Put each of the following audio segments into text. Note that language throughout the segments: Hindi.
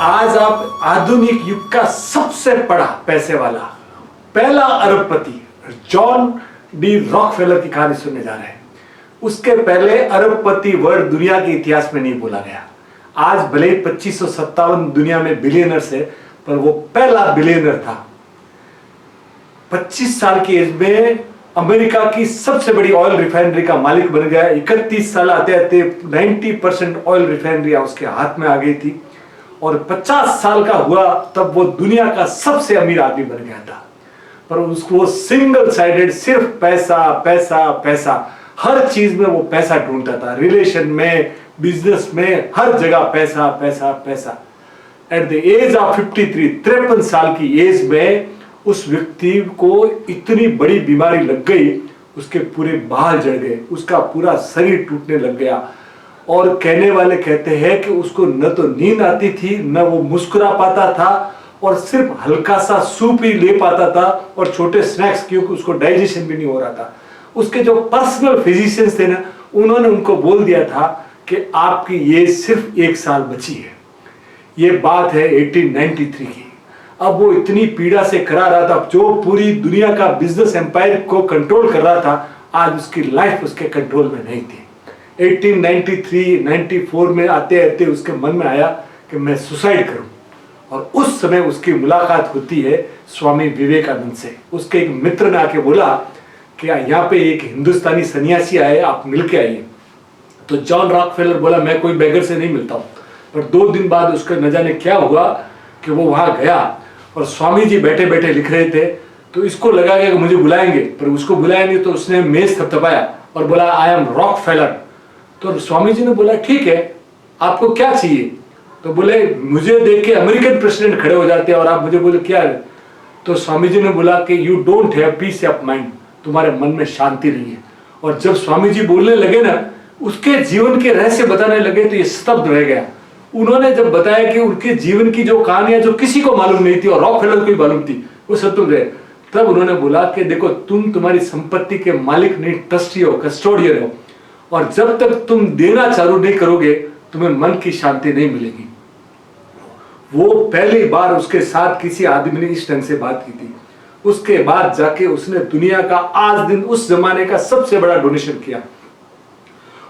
आज आप आधुनिक युग का सबसे बड़ा पैसे वाला पहला अरबपति जॉन डी रॉकफेलर की कहानी सुनने जा रहे हैं। उसके पहले अरबपति वर्ड दुनिया के इतिहास में नहीं बोला गया। आज भले ही 2557 दुनिया में बिलियनर्स है, पर वो पहला बिलियनर था। 25 साल की एज में अमेरिका की सबसे बड़ी ऑयल रिफाइनरी का मालिक बन गया। 31 साल आते आते 90% ऑयल रिफाइनरी उसके हाथ में आ गई थी और 50 साल का हुआ तब वो दुनिया का सबसे अमीर आदमी बन गया था। पर उसको सिंगल साइडेड सिर्फ पैसा पैसा पैसा, हर चीज में वो पैसा ढूंढता था। रिलेशन में, बिजनेस में, हर जगह पैसा पैसा पैसा। एट द एज ऑफ 53 साल की एज में उस व्यक्ति को इतनी बड़ी बीमारी लग गई, उसके पूरे बाल जड़ गए, उसका पूरा शरीर टूटने लग गया। और कहने वाले कहते हैं कि उसको न तो नींद आती थी, न वो मुस्कुरा पाता था, और सिर्फ हल्का सा सूप ही ले पाता था और छोटे स्नैक्स, क्योंकि उसको डाइजेशन भी नहीं हो रहा था। उसके जो पर्सनल फिजिशियंस थे ना, उन्होंने उनको बोल दिया था कि आपकी ये सिर्फ 1 साल बची है। ये बात है 1893 की। अब वो इतनी पीड़ा से करा रहा था, जो पूरी दुनिया का बिजनेस एम्पायर को कंट्रोल कर रहा था, आज उसकी लाइफ उसके कंट्रोल में नहीं थी। 1893-94 में आते आते उसके मन में आया कि मैं सुसाइड करूं, और उस समय उसकी मुलाकात होती है स्वामी विवेकानंद से। उसके एक मित्र ने आके बोला कि यहाँ पे एक हिंदुस्तानी सन्यासी आए, आप मिल के आइए। तो जॉन रॉकफेलर बोला मैं कोई बेगर से नहीं मिलता हूँ। पर 2 दिन बाद उसका न जाने क्या हुआ कि वो वहां गया और स्वामी जी बैठे बैठे लिख रहे थे। तो इसको लगा कि मुझे बुलाएंगे, पर उसको बुलाया नहीं। तो उसने मेज थपथपाया और बोला आई एम रॉकफेलर। तो स्वामी जी ने बोला ठीक है, आपको क्या चाहिए? तो बोले मुझे देख के अमेरिकन प्रेसिडेंट खड़े हो जाते हैं और आप मुझे बोले क्या है? तो स्वामी जी ने बोला कि you don't have piece of mind, तुम्हारे मन में शांति नहीं है। और जब स्वामी जी बोलने लगे ना, उसके जीवन के रहस्य बताने लगे, तो ये स्तब्ध रह गया। उन्होंने जब बताया कि उनके जीवन की जो कहानियां जो किसी को मालूम नहीं थी और रॉकफेलर को ही मालूम थी, वो स्तब्ध रहे। तब उन्होंने बोला कि देखो, तुम तुम्हारी संपत्ति के मालिक नहीं, ट्रस्टी हो, कस्टोडियन हो, और जब तक तुम देना चालू नहीं करोगे तुम्हें मन की शांति नहीं मिलेगी। वो पहली बार उसके साथ किसी आदमी ने इस ढंग से बात की थी। उसके बाद जाके उसने दुनिया का आज दिन उस जमाने का सबसे बड़ा डोनेशन किया।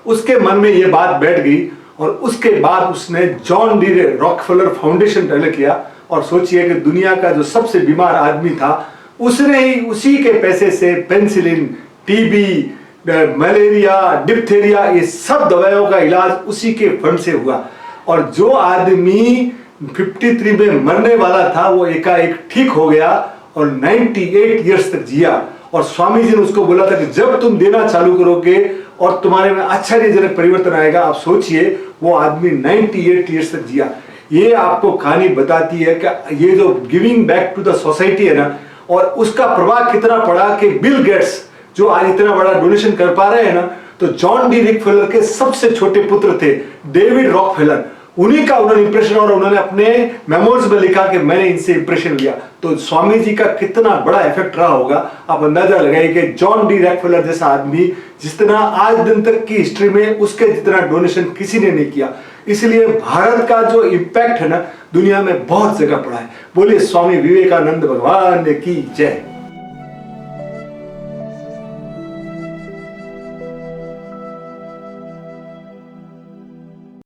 उसके मन में ये बात बैठ गई और उसके बाद उसने John D Rockefeller foundation develop किया। और सोचिए कि दुनिया का जो सबसे बीमार आदमी था, उसने ही उसी के पैसे से पेनिसिलिन, टीबी, मलेरिया, डिप्थेरिया, ये सब दवाइयों का इलाज उसी के फंड से हुआ। और जो आदमी 53 में मरने वाला था, वो एकाएक ठीक हो गया और 98 ईयर्स तक जिया। और स्वामी जी ने उसको बोला था कि जब तुम देना चालू करोगे और तुम्हारे में आश्चर्यजनक परिवर्तन आएगा। आप सोचिए, वो आदमी 98 ईयर्स तक जिया। ये आपको कहानी बताती है कि ये जो giving back to the society है ना, और उसका प्रभाव कितना पड़ा कि बिल गेट्स जो आज इतना बड़ा डोनेशन कर पा रहे हैं ना, तो जॉन डी रॉकफेलर के सबसे छोटे पुत्र थे डेविड रॉकफेलर, उन्हीं का उन्होंने इंप्रेशन, और उन्होंने अपने मेमोर्स में लिखा कि मैंने इनसे इंप्रेशन लिया। तो स्वामी जी का कितना बड़ा इफेक्ट रहा होगा, आप अंदाजा लगाइए कि जॉन डी रॉकफेलर जैसा आदमी जितना आज दिन तक की हिस्ट्री में उसके जितना डोनेशन किसी ने नहीं किया। इसलिए भारत का जो इम्पैक्ट है ना, दुनिया में बहुत जगह पड़ा है। बोलिए स्वामी विवेकानंद भगवान की जय।